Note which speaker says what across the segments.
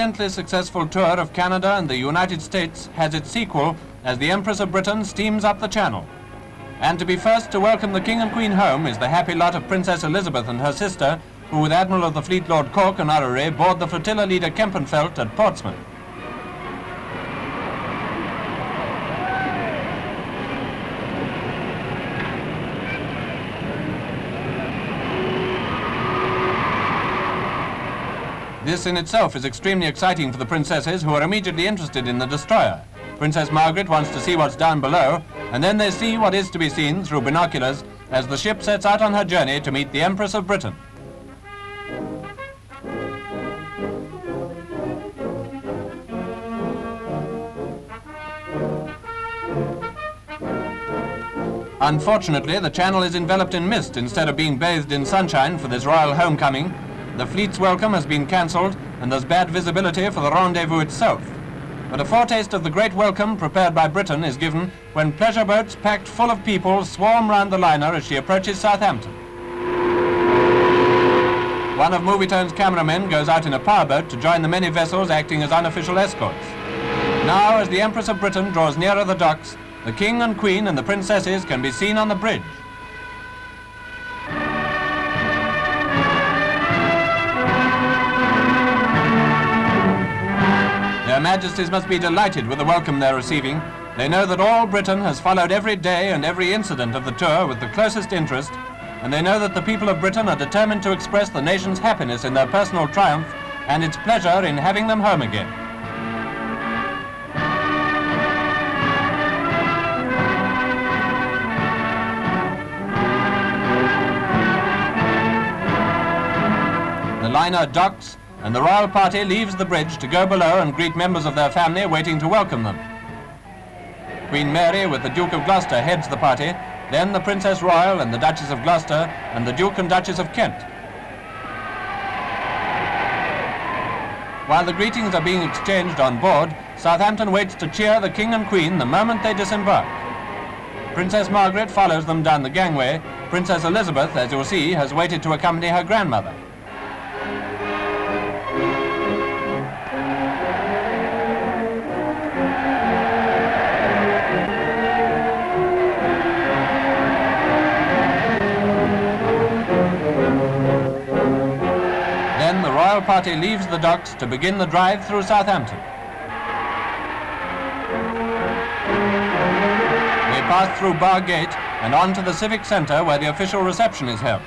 Speaker 1: brilliantly successful tour of Canada and the United States has its sequel as the Empress of Britain steams up the Channel. And to be first to welcome the King and Queen home is the happy lot of Princess Elizabeth and her sister, who with Admiral of the Fleet Lord Cork and Orrery board the flotilla leader Kempenfelt at Portsmouth. This in itself is extremely exciting for the princesses, who are immediately interested in the destroyer. Princess Margaret wants to see what's down below, and then they see what is to be seen through binoculars as the ship sets out on her journey to meet the Empress of Britain. Unfortunately, the Channel is enveloped in mist instead of being bathed in sunshine for this royal homecoming. The fleet's welcome has been cancelled, and there's bad visibility for the rendezvous itself. But a foretaste of the great welcome prepared by Britain is given when pleasure boats packed full of people swarm round the liner as she approaches Southampton. One of Movietone's cameramen goes out in a powerboat to join the many vessels acting as unofficial escorts. Now, as the Empress of Britain draws nearer the docks, the King and Queen and the princesses can be seen on the bridge. Their Majesties must be delighted with the welcome they're receiving. They know that all Britain has followed every day and every incident of the tour with the closest interest, and they know that the people of Britain are determined to express the nation's happiness in their personal triumph and its pleasure in having them home again. The liner docks, and the royal party leaves the bridge to go below and greet members of their family waiting to welcome them. Queen Mary with the Duke of Gloucester heads the party, then the Princess Royal and the Duchess of Gloucester and the Duke and Duchess of Kent. While the greetings are being exchanged on board, Southampton waits to cheer the King and Queen the moment they disembark. Princess Margaret follows them down the gangway. Princess Elizabeth, as you'll see, has waited to accompany her grandmother. The royal party leaves the docks to begin the drive through Southampton. They pass through Bar Gate and on to the Civic Centre where the official reception is held.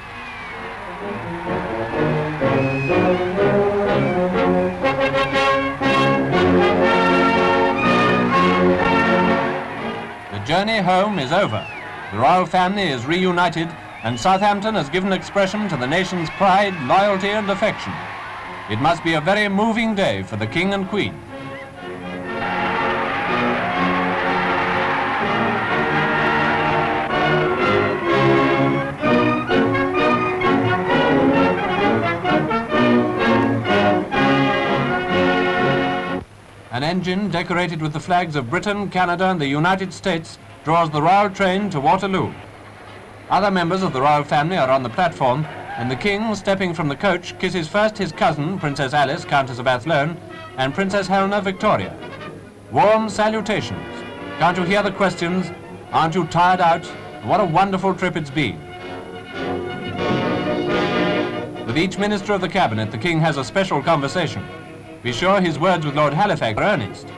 Speaker 1: The journey home is over. The royal family is reunited, and Southampton has given expression to the nation's pride, loyalty and affection. It must be a very moving day for the King and Queen. An engine decorated with the flags of Britain, Canada and the United States draws the royal train to Waterloo. Other members of the royal family are on the platform, and the King, stepping from the coach, kisses first his cousin, Princess Alice, Countess of Athlone, and Princess Helena Victoria. Warm salutations. Can't you hear the questions? Aren't you tired out? What a wonderful trip it's been. With each minister of the cabinet, the King has a special conversation. Be sure his words with Lord Halifax are earnest.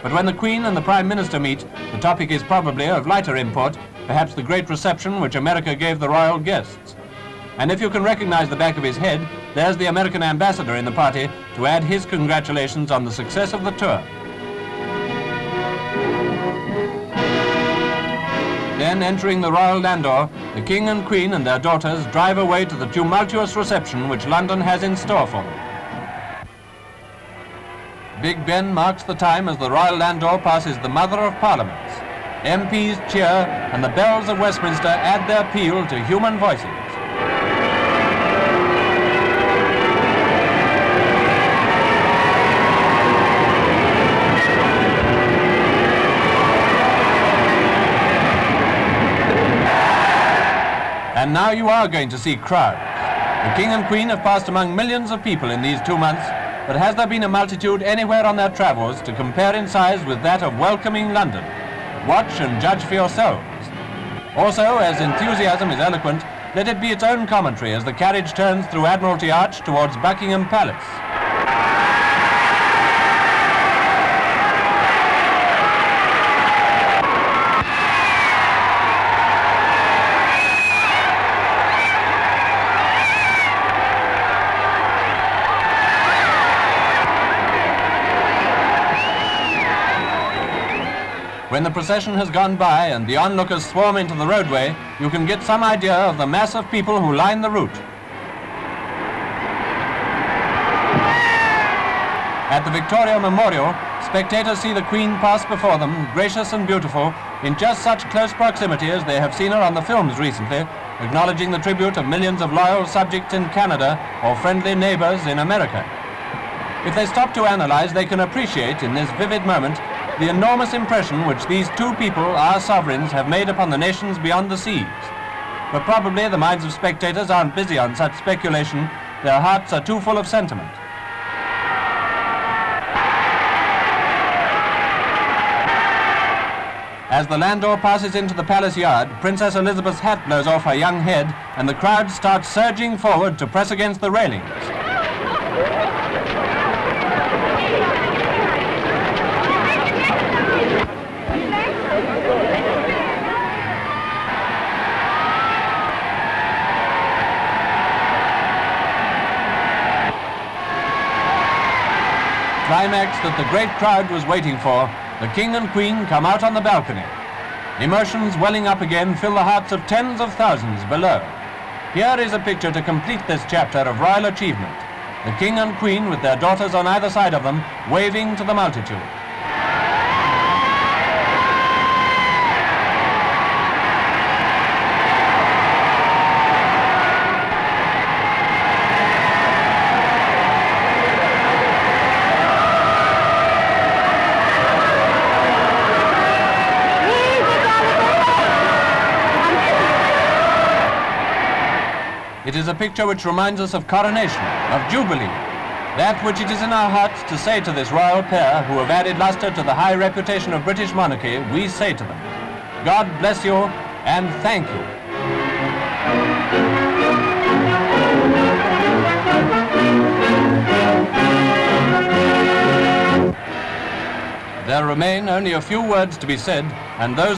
Speaker 1: But when the Queen and the Prime Minister meet, the topic is probably of lighter import, perhaps the great reception which America gave the royal guests. And if you can recognize the back of his head, there's the American ambassador in the party to add his congratulations on the success of the tour. Then, entering the royal landau, the King and Queen and their daughters drive away to the tumultuous reception which London has in store for them. Big Ben marks the time as the royal landau passes the Mother of Parliaments. MPs cheer, and the bells of Westminster add their peal to human voices. And now you are going to see crowds. The King and Queen have passed among millions of people in these 2 months, but has there been a multitude anywhere on their travels to compare in size with that of welcoming London? Watch and judge for yourselves. Also, as enthusiasm is eloquent, let it be its own commentary as the carriage turns through Admiralty Arch towards Buckingham Palace. When the procession has gone by and the onlookers swarm into the roadway, you can get some idea of the mass of people who line the route. At the Victoria Memorial, spectators see the Queen pass before them, gracious and beautiful, in just such close proximity as they have seen her on the films recently, acknowledging the tribute of millions of loyal subjects in Canada or friendly neighbors in America. If they stop to analyze, they can appreciate, in this vivid moment, the enormous impression which these two people, our sovereigns, have made upon the nations beyond the seas. But probably the minds of spectators aren't busy on such speculation. Their hearts are too full of sentiment. As the landau passes into the palace yard, Princess Elizabeth's hat blows off her young head and the crowd starts surging forward to press against the railings. Climax that the great crowd was waiting for, the King and Queen come out on the balcony. Emotions welling up again fill the hearts of tens of thousands below. Here is a picture to complete this chapter of royal achievement. The King and Queen with their daughters on either side of them, waving to the multitude. It is a picture which reminds us of coronation, of jubilee, that which it is in our hearts to say to this royal pair who have added lustre to the high reputation of British monarchy. We say to them, God bless you and thank you. There remain only a few words to be said, and those